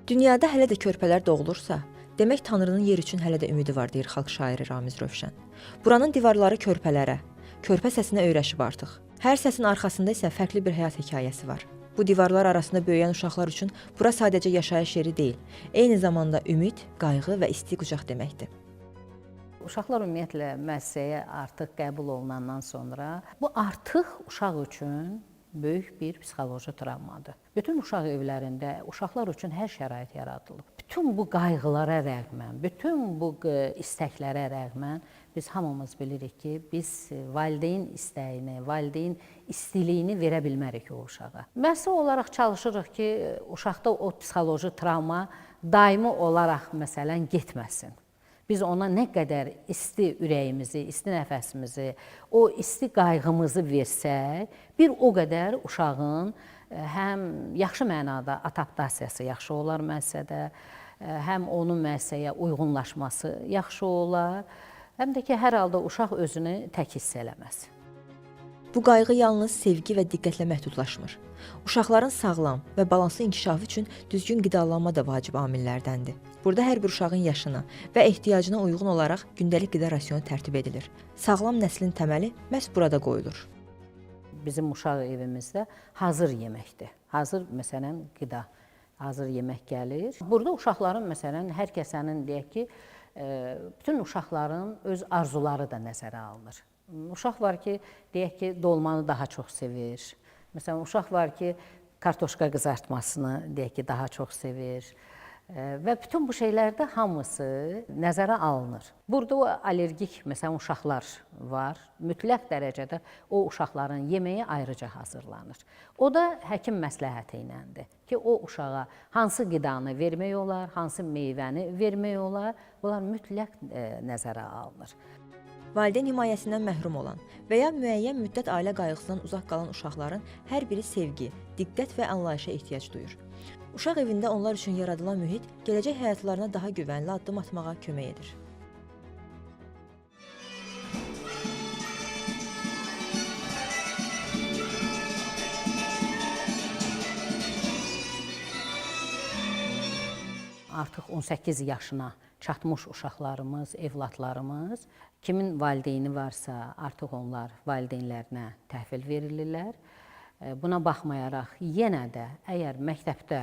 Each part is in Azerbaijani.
Dünyada hələ də körpələr doğulursa, demək Tanrının yer üçün hələ də ümidi var, deyir xalq şairi Ramiz Rövşən. Buranın divarları körpələrə, körpə səsinə öyrəşib artıq. Hər səsin arxasında isə fərqli bir həyat hekayəsi var. Bu divarlar arasında böyüyən uşaqlar üçün bura sadəcə yaşayış yeri deyil, eyni zamanda ümid, qayğı və isti qucaq deməkdir. Uşaqlar ümumiyyətlə müəssisəyə artıq qəbul olunandan sonra bu artıq uşaq üçün böyük bir psixoloji travmadır. Bütün uşaq evlərində uşaqlar üçün hər şərait yaradılıb. Bütün bu qayğılara rəğmən, bütün bu istəklərə rəğmən biz hamımız bilirik ki, biz valideyn istəyini, valideyn istiliyini verə bilmərik o uşağa. Müəssisə olaraq çalışırıq ki, uşaqda o psixoloji travma daimi olaraq məsələn getməsin. Biz ona nə qədər isti ürəyimizi, isti nəfəsimizi, o isti qayğımızı versək, bir o qədər uşağın həm yaxşı mənada adaptasiyası yaxşı olar müəssisədə, həm onun müəssisəyə uyğunlaşması yaxşı olar, həm də ki, hər halda uşaq özünü tək hiss eləməz. Bu qayğı yalnız sevgi və diqqətlə məhdudlaşmır. Uşaqların sağlam və balanslı inkişafı üçün düzgün qidalanma da vacib amillərdəndir. Burada hər bir uşağın yaşına və ehtiyacına uyğun olaraq gündəlik qida rasionu tərtib edilir. Sağlam nəslin təməli məhz burada qoyulur. Bizim uşaq evimizdə hazır yeməkdir. Hazır, məsələn, qida, hazır yemək gəlir. Burada uşaqların, məsələn, hər kəsənin, deyək ki, bütün uşaqların öz arzuları da nəzərə alınır. Uşaq var ki, deyək ki, dolmanı daha çox sevir. Məsələn, uşaq var ki, kartoşka qızartmasını, deyək ki, daha çox sevir. Və bütün bu şeylərdə hamısı nəzərə alınır. Burada o allergik, məsələn, uşaqlar var. Mütləq dərəcədə o uşaqların yeməyi ayrıca hazırlanır. O da həkim məsləhəti iləndir ki, o uşağa hansı qidanı vermək olar, hansı meyvəni vermək olar, bunlar mütləq nəzərə alınır. Valideyn himayəsindən məhrum olan və ya müəyyən müddət ailə qayğısından uzaq qalan uşaqların hər biri sevgi, diqqət və anlayışa ehtiyac duyur. Uşaq evində onlar üçün yaradılan mühit gələcək həyatlarına daha güvənli addım atmağa kömək edir. Artıq 18 yaşına çatmış uşaqlarımız, evladlarımız, kimin valideyni varsa artıq onlar valideynlərinə təhvil verilirlər. Buna baxmayaraq yenə də əgər məktəbdə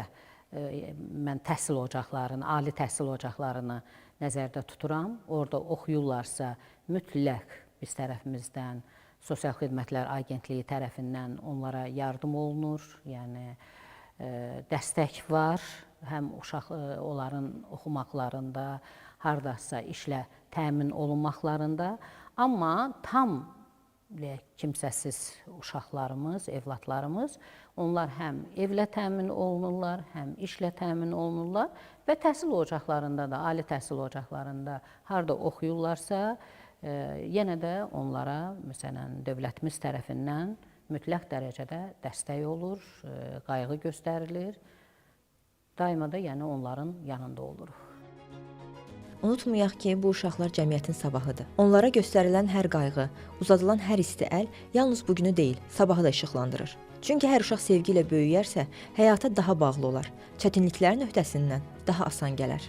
mən təhsil ocaqlarını, ali təhsil ocaqlarını nəzərdə tuturam, orada oxuyurlarsa mütləq biz tərəfimizdən Sosial Xidmətlər Agentliyi tərəfindən onlara yardım olunur, yəni dəstək var. Həm onların oxumaqlarında, hardasa işlə təmin olunmaqlarında, amma tam kimsəsiz uşaqlarımız, evladlarımız, onlar həm evlə təmin olunurlar, həm işlə təmin olunurlar və təhsil ocaqlarında da, ali təhsil ocaqlarında harda oxuyurlarsa, yenə də onlara, məsələn, dövlətimiz tərəfindən mütləq dərəcədə dəstək olur, qayğı göstərilir. Daima da yəni onların yanında oluruq. Unutmayaq ki, bu uşaqlar cəmiyyətin sabahıdır. Onlara göstərilən hər qayğı, uzadılan hər isti əl yalnız bugünü deyil, sabahı da işıqlandırır. Çünki hər uşaq sevgi ilə böyüyərsə, həyata daha bağlı olar, çətinliklərin öhdəsindən daha asan gələr.